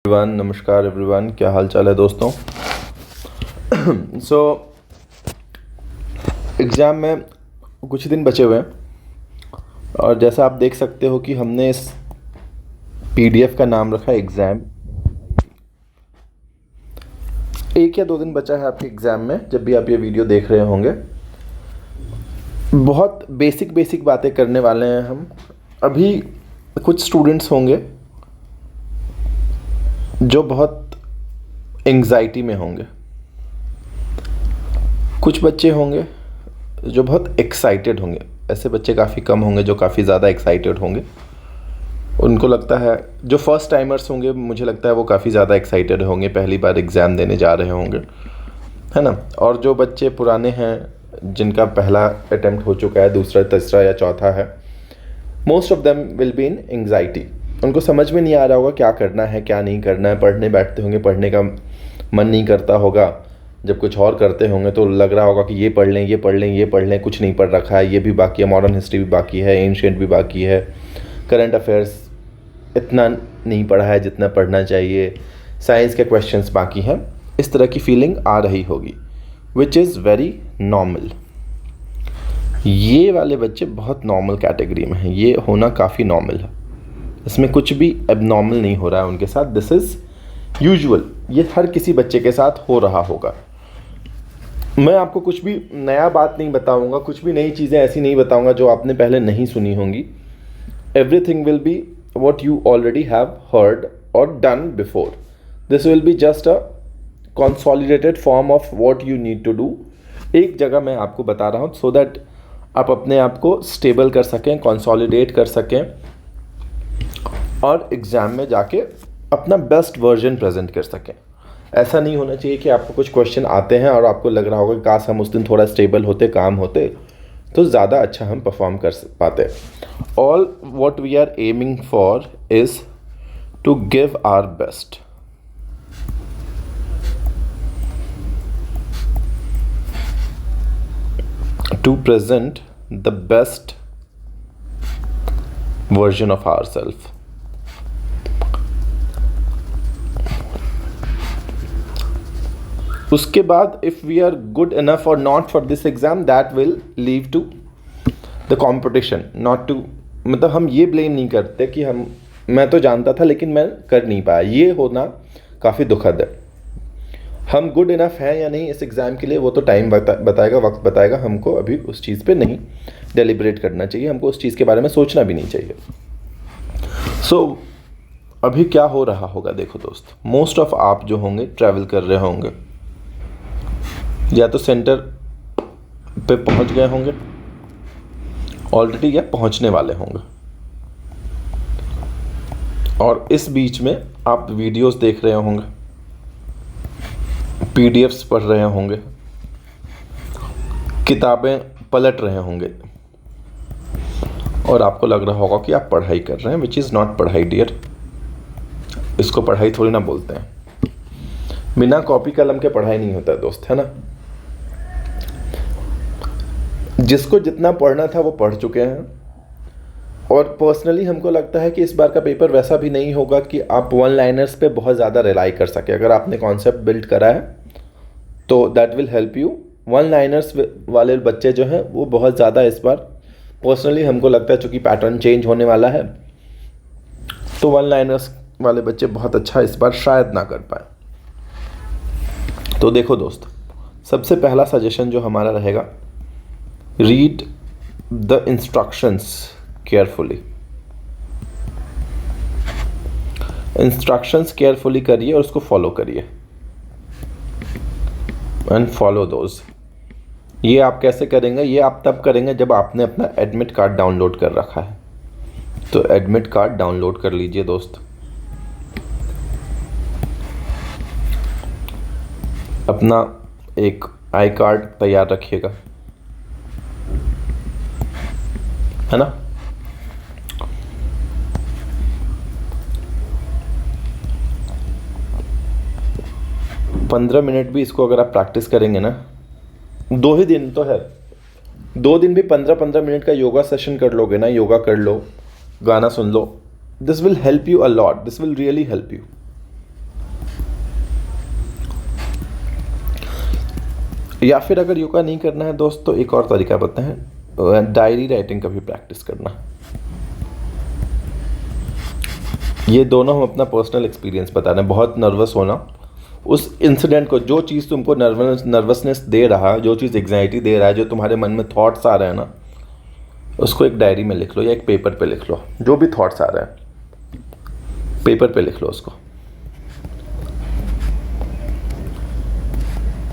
Everyone, नमस्कार everyone, क्या हाल चाल है दोस्तों। सो एग्ज़ाम में कुछ दिन बचे हुए हैं और जैसा आप देख सकते हो कि हमने इस पीडीएफ का नाम रखा है एग्ज़ाम। 1 या 2 दिन बचा है आपके एग्ज़ाम में जब भी आप ये वीडियो देख रहे होंगे। बहुत बेसिक बातें करने वाले हैं हम। अभी कुछ स्टूडेंट्स होंगे जो बहुत एंग्जाइटी में होंगे, कुछ बच्चे होंगे जो बहुत एक्साइटेड होंगे। ऐसे बच्चे काफ़ी कम होंगे जो काफ़ी ज़्यादा एक्साइटेड होंगे। उनको लगता है, जो फर्स्ट टाइमर्स होंगे मुझे लगता है वो काफ़ी ज़्यादा एक्साइटेड होंगे, पहली बार एग्ज़ाम देने जा रहे होंगे, है ना। और जो बच्चे पुराने हैं जिनका पहला अटेम्प्ट हो चुका है, दूसरा तीसरा या चौथा है, most of them will be in anxiety. उनको समझ में नहीं आ रहा होगा क्या करना है क्या नहीं करना है। पढ़ने बैठते होंगे, पढ़ने का मन नहीं करता होगा। जब कुछ और करते होंगे तो लग रहा होगा कि ये पढ़ लें, ये पढ़ लें, ये पढ़ लें, कुछ नहीं पढ़ रखा है, ये भी बाकी है, मॉडर्न हिस्ट्री भी बाकी है, एंशिएंट भी बाकी है, करंट अफेयर्स इतना नहीं पढ़ा है जितना पढ़ना चाहिए, साइंस के क्वेश्चंस बाकी हैं। इस तरह की फीलिंग आ रही होगी, विच इज़ वेरी नॉर्मल। ये वाले बच्चे बहुत नॉर्मल कैटेगरी में हैं, ये होना काफ़ी नॉर्मल है, इसमें कुछ भी एबनॉर्मल नहीं हो रहा है उनके साथ। दिस इज़ यूजुअल, ये हर किसी बच्चे के साथ हो रहा होगा। मैं आपको कुछ भी नया बात नहीं बताऊंगा, कुछ भी नई चीज़ें ऐसी नहीं बताऊंगा जो आपने पहले नहीं सुनी होंगी। Everything will be what you already have heard or done before. This will be just a consolidated form of what you need to do. एक जगह मैं आपको बता रहा हूँ so that आप अपने आप को स्टेबल कर सकें, कंसोलिडेट कर सकें और एग्ज़ाम में जाके अपना बेस्ट वर्जन प्रेजेंट कर सकें। ऐसा नहीं होना चाहिए कि आपको कुछ क्वेश्चन आते हैं और आपको लग रहा होगा कि काश हम उस दिन थोड़ा स्टेबल होते, काम होते तो ज़्यादा अच्छा हम परफॉर्म कर पाते। All what we are aiming for is to give our best. To present the best version of our self. उसके बाद if we are good enough or not for this exam, that will leave to the competition, not to, मतलब हम ये blame नहीं करते कि मैं तो जानता था लेकिन मैं कर नहीं पाया। ये होना काफ़ी दुखद है। हम गुड इनफ हैं या नहीं इस एग्ज़ाम के लिए वो तो टाइम बताएगा, वक्त बताएगा। हमको अभी उस चीज़ पे नहीं डेलिब्रेट करना चाहिए, हमको उस चीज़ के बारे में सोचना भी नहीं चाहिए। सो अभी क्या हो रहा होगा, देखो दोस्त, मोस्ट ऑफ आप जो होंगे ट्रैवल कर रहे होंगे, या तो सेंटर पे पहुंच गए होंगे ऑलरेडी या पहुंचने वाले होंगे, और इस बीच में आप वीडियोस देख रहे होंगे, पीडीएफ्स पढ़ रहे होंगे, किताबें पलट रहे होंगे और आपको लग रहा होगा कि आप पढ़ाई कर रहे हैं, विच इज़ नॉट पढ़ाई डियर। इसको पढ़ाई थोड़ी ना बोलते हैं। बिना कॉपी कलम के पढ़ाई नहीं होता है दोस्त, है ना। जिसको जितना पढ़ना था वो पढ़ चुके हैं, और पर्सनली हमको लगता है कि इस बार का पेपर वैसा भी नहीं होगा कि आप वन लाइनर्स पे बहुत ज़्यादा रिलाई कर सके। अगर आपने कॉन्सेप्ट बिल्ड करा है तो that will help you. One liners वाले बच्चे जो हैं वो बहुत ज़्यादा इस बार, पर्सनली हमको लगता है चूँकि पैटर्न चेंज होने वाला है तो वन लाइनर्स वाले बच्चे बहुत अच्छा इस बार शायद ना कर पाए। तो देखो दोस्त, सबसे पहला सजेशन जो हमारा रहेगा, read the instructions carefully. Instructions carefully करिए और उसको फॉलो करिए, एंड फॉलो दोज। ये आप कैसे करेंगे? ये आप तब करेंगे जब आपने अपना एडमिट कार्ड डाउनलोड कर रखा है। तो एडमिट कार्ड डाउनलोड कर लीजिए दोस्त, अपना एक आई कार्ड तैयार रखिएगा, है ना। पंद्रह मिनट भी इसको अगर आप प्रैक्टिस करेंगे ना, 2 ही दिन तो है, 2 दिन भी 15-15 मिनट का योगा सेशन कर लोगे ना, योगा कर लो, गाना सुन लो, this will help you a lot, this will really help you. या फिर अगर योगा नहीं करना है दोस्त तो एक और तरीका बताते हैं, डायरी राइटिंग का भी प्रैक्टिस करना। ये दोनों हम अपना पर्सनल एक्सपीरियंस बता रहे हैं। बहुत नर्वस होना, उस इंसिडेंट को, जो चीज़ तुमको नर्वसनेस दे रहा है, जो चीज़ एग्जाइटी दे रहा है, जो तुम्हारे मन में थॉट्स आ रहे हैं ना, उसको एक डायरी में लिख लो या एक पेपर पे लिख लो। जो भी थॉट्स आ रहे हैं पेपर पे लिख लो उसको।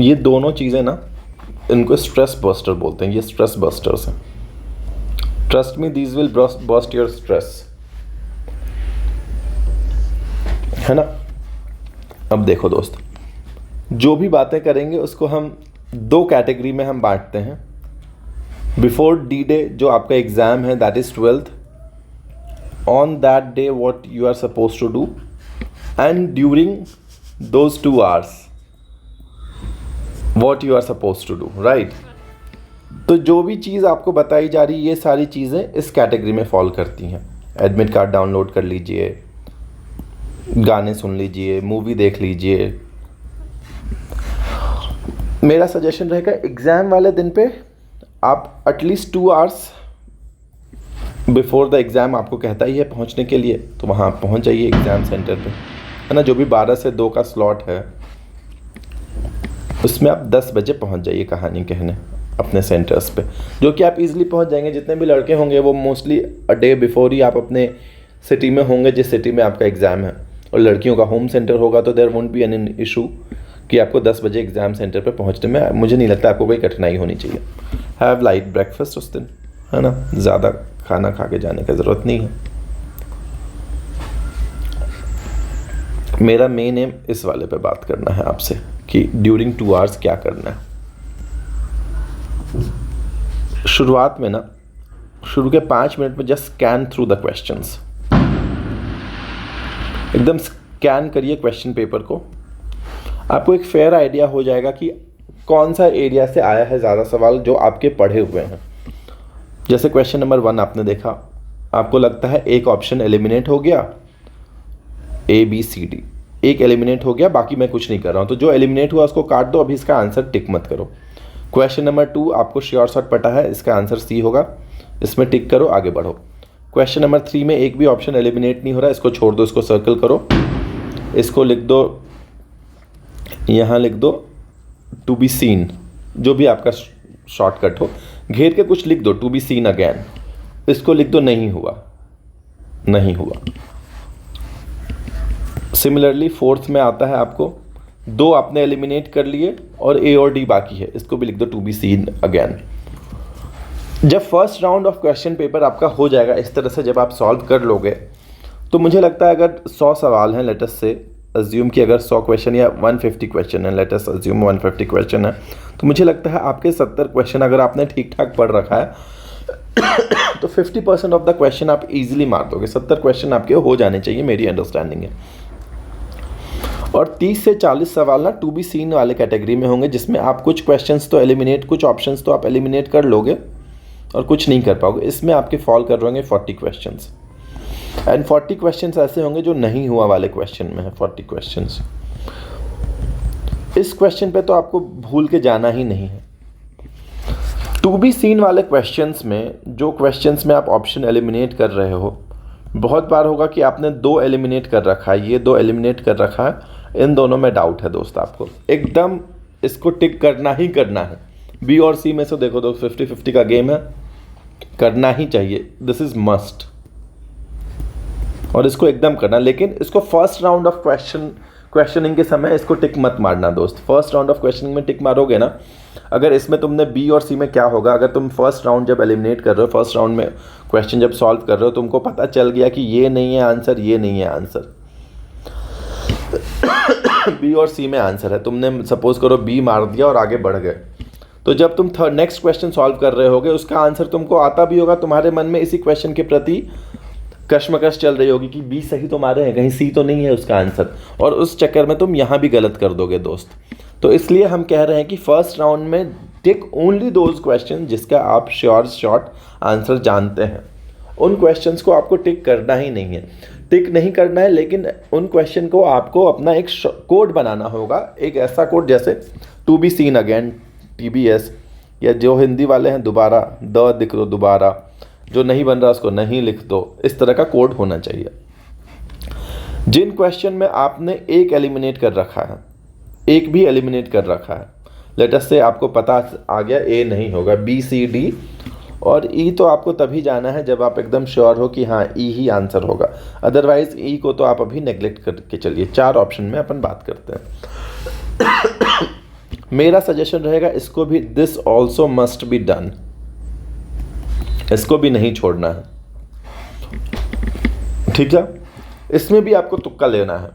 ये दोनों चीज़ें ना, इनको स्ट्रेस बस्टर बोलते हैं। ये स्ट्रेस बस्टर्स हैं। Trust me, these will bust your stress, है ना। अब देखो दोस्त, जो भी बातें करेंगे उसको हम दो कैटेगरी में हम बांटते हैं। बिफोर डी डे, जो आपका एग्ज़ाम है, that is 12th, on that day what you are suppose to do, and during those 2 hours what you are suppose to do, right. तो जो भी चीज़ आपको बताई जा रही है, ये सारी चीज़ें इस कैटेगरी में फॉल करती हैं। एडमिट कार्ड डाउनलोड कर लीजिए, गाने सुन लीजिए, मूवी देख लीजिए। मेरा सजेशन रहेगा, एग्ज़ाम वाले दिन पे आप at least 2 hours before the exam, आपको कहता ही है पहुंचने के लिए, तो वहाँ पहुंच जाइए एग्ज़ाम सेंटर पे, है ना। जो भी 12 से 2 का स्लॉट है उसमें आप 10 बजे पहुंच जाइए कहानी कहने अपने सेंटर्स पे, जो कि आप इजीली पहुंच जाएंगे। जितने भी लड़के होंगे वो mostly a day before he आप अपने सिटी में होंगे जिस सिटी में आपका एग्ज़ाम है, और लड़कियों का होम सेंटर होगा, तो there won't be an issue कि आपको 10 बजे एग्ज़ाम सेंटर पे पहुंचने में, मुझे नहीं लगता आपको कोई कठिनाई होनी चाहिए। हैव लाइट ब्रेकफास्ट उस दिन, है ना, ज़्यादा खाना खा के जाने की ज़रूरत नहीं है। मेरा मेन एम इस वाले पे बात करना है आपसे कि ड्यूरिंग 2 hours क्या करना है। शुरुआत में ना, शुरू के 5 मिनट में just scan through the questions. एकदम स्कैन करिए क्वेश्चन पेपर को, आपको एक फेयर आइडिया हो जाएगा कि कौन सा एरिया से आया है ज़्यादा सवाल जो आपके पढ़े हुए हैं। जैसे क्वेश्चन नंबर 1 आपने देखा, आपको लगता है एक ऑप्शन एलिमिनेट हो गया, ABCD एक एलिमिनेट हो गया, बाकी मैं कुछ नहीं कर रहा हूँ, तो जो एलिमिनेट हुआ उसको काट दो, अभी इसका आंसर टिक मत करो। क्वेश्चन नंबर 2 आपको श्योर शॉट पता है, इसका आंसर C होगा, इसमें टिक करो, आगे बढ़ो। क्वेश्चन नंबर 3 में एक भी ऑप्शन एलिमिनेट नहीं हो रहा, इसको छोड़ दो, इसको सर्कल करो, इसको लिख दो, यहाँ लिख दो टू बी सीन, जो भी आपका शॉर्टकट हो, घेर के कुछ लिख दो, टू बी सीन अगेन, इसको लिख दो नहीं हुआ, नहीं हुआ। सिमिलरली 4th में आता है, आपको 2 आपने एलिमिनेट कर लिए और A और D बाकी है, इसको भी लिख दो टू बी सीन अगेन। जब first round of question paper आपका हो जाएगा इस तरह से, जब आप सॉल्व कर लोगे, तो मुझे लगता है अगर 100 सवाल हैं, लेट अस से अज्यूम कि अगर 100 क्वेश्चन या 150 क्वेश्चन है, लेट अस अज्यूम 150 क्वेश्चन है, तो मुझे लगता है आपके 70 क्वेश्चन अगर आपने ठीक ठाक पढ़ रखा है तो 50% ऑफ द क्वेश्चन आप इजीली मार दोगे। 70 क्वेश्चन आपके हो जाने चाहिए, मेरी अंडरस्टैंडिंग है। और 30 से 40 सवाल ना टू बी सीन वाले कैटेगरी में होंगे, जिसमें आप कुछ क्वेश्चंस तो एलिमिनेट, कुछ ऑप्शंस तो आप एलिमिनेट कर लोगे और कुछ नहीं कर पाओगे। इसमें आपके फॉल कर रहे होंगे 40 क्वेश्चंस, एंड 40 क्वेश्चंस ऐसे होंगे जो नहीं हुआ वाले क्वेश्चन में है। 40 क्वेश्चंस, इस क्वेश्चन पे तो आपको भूल के जाना ही नहीं है। टू बी सीन वाले क्वेश्चंस में, जो क्वेश्चंस में आप ऑप्शन एलिमिनेट कर रहे हो, बहुत बार होगा कि आपने 2 एलिमिनेट कर रखा है, ये 2 एलिमिनेट कर रखा है, इन दोनों में डाउट है दोस्त, आपको एकदम इसको टिक करना ही करना है। B और C में से देखो तो 50-50 का गेम है, करना ही चाहिए, दिस इज मस्ट, और इसको एकदम करना। लेकिन इसको फर्स्ट राउंड ऑफ क्वेश्चनिंग के समय इसको टिक मत मारना दोस्त। फर्स्ट राउंड ऑफ क्वेश्चनिंग में टिक मारोगे ना, अगर इसमें तुमने B और C में क्या होगा, अगर तुम फर्स्ट राउंड जब एलिमिनेट कर रहे हो, फर्स्ट राउंड में क्वेश्चन जब सॉल्व कर रहे हो, तुमको पता चल गया कि ये नहीं है आंसर, ये नहीं है आंसर, B और C में आंसर है, तुमने सपोज करो B मार दिया और आगे बढ़ गए, तो जब तुम नेक्स्ट क्वेश्चन सॉल्व कर रहे होगे, उसका आंसर तुमको आता भी होगा, तुम्हारे मन में इसी क्वेश्चन के प्रति कश्मकश चल रही होगी कि B सही तो मारे हैं, कहीं C तो नहीं है उसका आंसर, और उस चक्कर में तुम यहाँ भी गलत कर दोगे दोस्त। तो इसलिए हम कह रहे हैं कि फर्स्ट राउंड में टिक ओनली दोज क्वेश्चन जिसका आप श्योर शॉर्ट आंसर जानते हैं, उन क्वेश्चंस को आपको टिक करना ही नहीं है। टिक नहीं करना है, लेकिन उन क्वेश्चन को आपको अपना एक कोड बनाना होगा, एक ऐसा कोड जैसे to be seen again, TBS, या जो हिंदी वाले हैं दोबारा द लिख दो दोबारा, जो नहीं बन रहा उसको नहीं लिख दो, इस तरह का कोड होना चाहिए। जिन क्वेश्चन में आपने एक एलिमिनेट कर रखा है, एक भी एलिमिनेट कर रखा है, लेट अस से आपको पता आ गया ए नहीं होगा, बी सी डी और ई तो आपको तभी जाना है जब आप एकदम श्योर हो कि हाँ ई ही आंसर होगा, अदरवाइज ई को तो आप अभी नेग्लेक्ट करके चलिए। 4 ऑप्शन में अपन बात करते हैं। मेरा सजेशन रहेगा इसको भी this also must be done, इसको भी नहीं छोड़ना है, ठीक है। इसमें भी आपको तुक्का लेना है,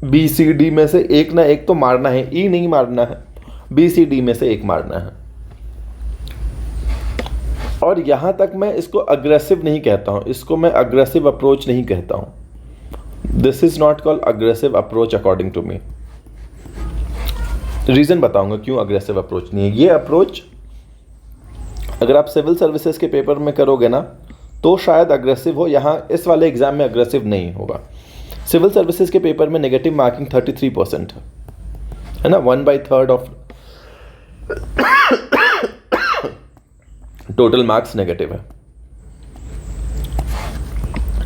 बी सी डी में से एक ना एक तो मारना है, ई नहीं मारना है, बी सी डी में से एक मारना है। और यहां तक मैं इसको अग्रेसिव नहीं कहता हूं, इसको मैं अग्रेसिव अप्रोच नहीं कहता हूं। This is not called aggressive approach according to me. Reason बताऊंगा क्यों अग्रेसिव अप्रोच नहीं है। ये अप्रोच अगर आप सिविल सर्विसेज के पेपर में करोगे ना तो शायद अग्रेसिव हो, यहां इस वाले एग्जाम में अग्रेसिव नहीं होगा। सिविल सर्विसेज के पेपर में नेगेटिव मार्किंग 33% है ना, 1/3 ऑफ टोटल मार्क्स नेगेटिव है।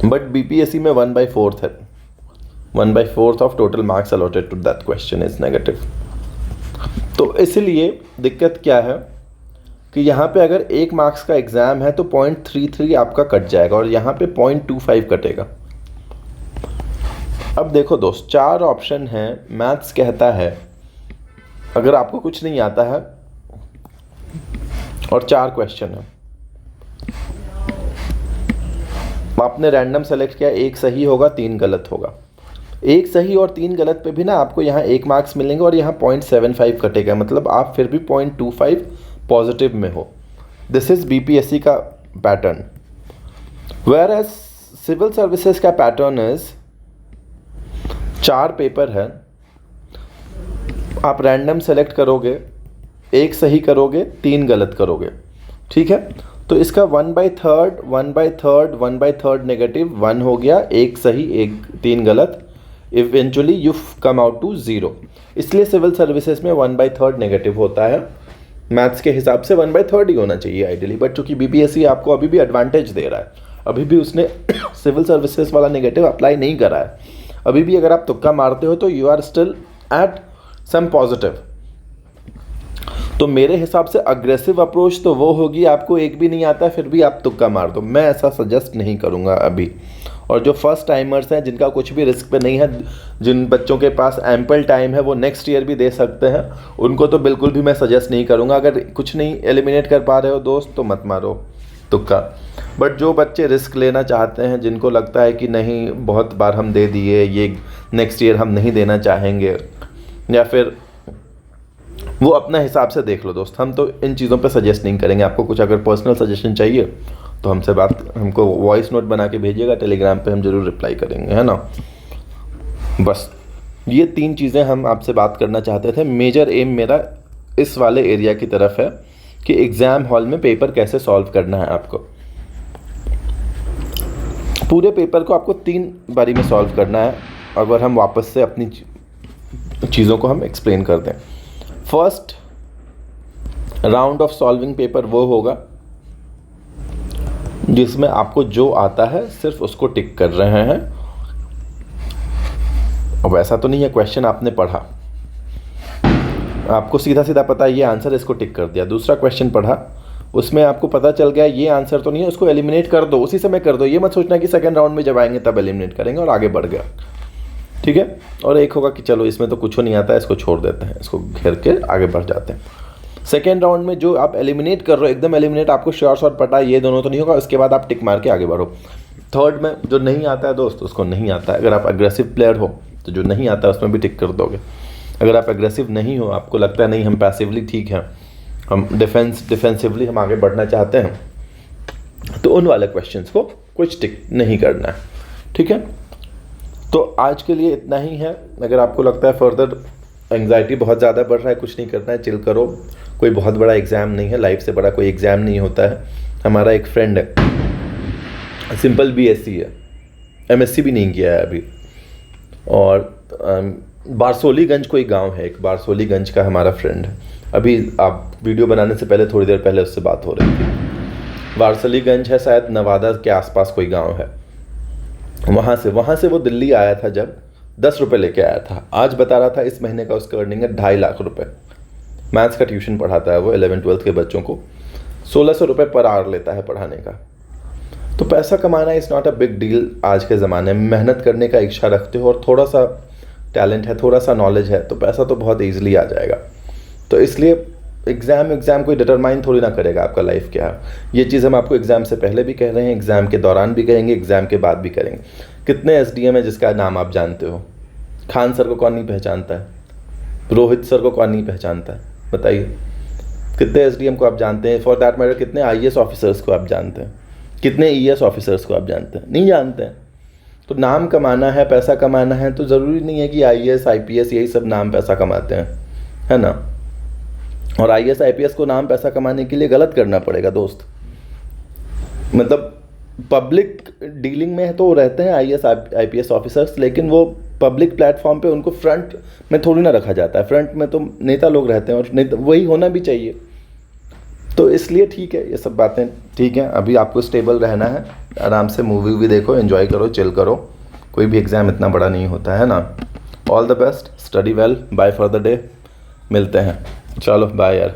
बट बीपीएससी में 1/4 है, 1/4 of total marks allotted to that question is negative. तो इसलिए दिक्कत क्या है कि यहाँ पे अगर 1 मार्क्स का एग्जाम है तो 0.33 आपका कट जाएगा और यहाँ पे 0.25 कटेगा। अब देखो दोस्त, 4 ऑप्शन हैं, मैथ्स कहता है अगर आपको कुछ नहीं आता है और 4 क्वेश्चन है, आपने रैंडम सेलेक्ट किया, 1 सही होगा 3 गलत होगा, 1 सही और 3 गलत पे भी ना आपको यहाँ 1 मार्क्स मिलेंगे और यहाँ 0.75 कटेगा, मतलब आप फिर भी 0.25 पॉजिटिव में हो। दिस इज बीपीएससी का pattern. Whereas civil services का पैटर्न इज 4 पेपर है, आप रैंडम सेलेक्ट करोगे, 1 सही करोगे 3 गलत करोगे, ठीक है। तो इसका 1/3 1/3 1/3 नेगेटिव 1 हो गया, 1 सही 3 गलत, eventually you come out to 0। इसलिए सिविल सर्विसेज में 1/3 नेगेटिव होता है। मैथ्स के हिसाब से 1/3 ही होना चाहिए आइडियली, बट चूंकि बीपीएससी आपको अभी भी एडवांटेज दे रहा है, अभी भी उसने सिविल सर्विसेज वाला नेगेटिव अप्लाई नहीं करा है, अभी भी अगर आप तुक्का मारते हो तो you are still at some positive. तो मेरे हिसाब से अग्रेसिव अप्रोच तो वो होगी, आपको एक भी नहीं आता फिर भी आप तुक्का मार दो, मैं ऐसा सजेस्ट नहीं करूँगा अभी। और जो फर्स्ट टाइमर्स हैं जिनका कुछ भी रिस्क पे नहीं है, जिन बच्चों के पास एम्पल टाइम है, वो नेक्स्ट ईयर भी दे सकते हैं, उनको तो बिल्कुल भी मैं सजेस्ट नहीं करूँगा। अगर कुछ नहीं एलिमिनेट कर पा रहे हो दोस्त तो मत मारो तुक्का। बट जो बच्चे रिस्क लेना चाहते हैं, जिनको लगता है कि नहीं बहुत बार हम दे दिए, ये नेक्स्ट ईयर हम नहीं देना चाहेंगे, या फिर वो अपना हिसाब से देख लो दोस्त, हम तो इन चीज़ों पे सजेस्ट नहीं करेंगे। आपको कुछ अगर पर्सनल सजेशन चाहिए तो हमसे हमको वॉइस नोट बना के भेजिएगा टेलीग्राम पे, हम ज़रूर रिप्लाई करेंगे, है ना। बस ये 3 चीज़ें हम आपसे बात करना चाहते थे। मेजर एम मेरा इस वाले एरिया की तरफ है कि एग्ज़ाम हॉल में पेपर कैसे सॉल्व करना है। आपको पूरे पेपर को आपको 3 बारी में सॉल्व करना है। अगर हम वापस से अपनी चीज़ों को हम एक्सप्लेन कर दें, first round of solving paper वो होगा जिसमें आपको जो आता है सिर्फ उसको टिक कर रहे हैं। अब ऐसा तो नहीं है क्वेश्चन आपने पढ़ा, आपको सीधा सीधा पता है ये आंसर, इसको टिक कर दिया। दूसरा क्वेश्चन पढ़ा, उसमें आपको पता चल गया ये आंसर तो नहीं है, उसको एलिमिनेट कर दो, उसी समय कर दो। ये मत सोचना कि सेकंड राउंड में जब आएंगे तब एलिमिनेट करेंगे और आगे बढ़ गया, ठीक है। और एक होगा कि चलो इसमें तो कुछ नहीं आता है, इसको छोड़ देते हैं, इसको घेर के आगे बढ़ जाते हैं। सेकेंड राउंड में जो आप एलिमिनेट कर रहे हो, एकदम एलिमिनेट, आपको श्योर शॉट पता है ये दोनों तो नहीं होगा, उसके बाद आप टिक मार के आगे बढ़ो। थर्ड में जो नहीं आता है दोस्त, उसको नहीं आता है। अगर आप अग्रेसिव प्लेयर हो तो जो नहीं आता है उसमें भी टिक कर दोगे। अगर आप एग्रेसिव नहीं हो, आपको लगता है नहीं हम पैसिवली ठीक हैं, हम डिफेंसिवली हम आगे बढ़ना चाहते हैं, तो उन वाले क्वेश्चंस को कुछ टिक नहीं करना है, ठीक है। तो आज के लिए इतना ही है। अगर आपको लगता है फर्दर एंग्जाइटी बहुत ज़्यादा बढ़ रहा है, कुछ नहीं करना है, चिल करो, कोई बहुत बड़ा एग्ज़ाम नहीं है, लाइफ से बड़ा कोई एग्ज़ाम नहीं होता है। हमारा एक फ्रेंड है, सिंपल बीएससी है, एमएससी भी नहीं किया है अभी, और बारसोलीगंज कोई गांव है, एक बारसोलीगंज का हमारा फ्रेंड है, अभी आप वीडियो बनाने से पहले थोड़ी देर पहले उससे बात हो रही थी। वारसलीगंज है शायद, नवादा के आसपास कोई गांव है, वहाँ से वो दिल्ली आया था जब 10 रुपये लेके आया था। आज बता रहा था इस महीने का उसका अर्निंग है 2.5 लाख रुपए। मैथ्स का ट्यूशन पढ़ाता है वो 11th-12th के बच्चों को, 1600 रुपये पर आवर लेता है पढ़ाने का। तो पैसा कमाना is not a big deal आज के ज़माने में। मेहनत करने का इच्छा रखते हो और थोड़ा सा टैलेंट है, थोड़ा सा नॉलेज है, तो पैसा तो बहुत ईजिली आ जाएगा। तो इसलिए एग्ज़ाम कोई डिटरमाइन थोड़ी ना करेगा आपका लाइफ क्या है। ये चीज़ हम आपको एग्ज़ाम से पहले भी कह रहे हैं, एग्ज़ाम के दौरान भी कहेंगे, एग्ज़ाम के बाद भी करेंगे। कितने SDM है जिसका नाम आप जानते हो? खान सर को कौन नहीं पहचानता है? रोहित सर को कौन नहीं पहचानता है? बताइए। कितने SDM को आप जानते हैं? फॉर दैट मैटर कितने IAS ऑफिसर्स को आप जानते हैं? कितने ES ऑफिसर्स को आप जानते हैं? नहीं जानते हैं। तो नाम कमाना है, पैसा कमाना है, तो ज़रूरी नहीं है कि IAS IPS यही सब नाम पैसा कमाते हैं, है ना। और IAS IPS को नाम पैसा कमाने के लिए गलत करना पड़ेगा दोस्त। मतलब पब्लिक डीलिंग में तो रहते हैं IAS IPS ऑफिसर्स, लेकिन वो पब्लिक प्लेटफॉर्म पे उनको फ्रंट में थोड़ी ना रखा जाता है। फ्रंट में तो नेता लोग रहते हैं, और वही होना भी चाहिए। तो इसलिए ठीक है, ये सब बातें ठीक हैं। अभी आपको स्टेबल रहना है, आराम से मूवी भी देखो, एंजॉय करो, चिल करो। कोई भी एग्ज़ाम इतना बड़ा नहीं होता है ना। All the best, study well, bye for the day. मिलते हैं, चलो बाय यार।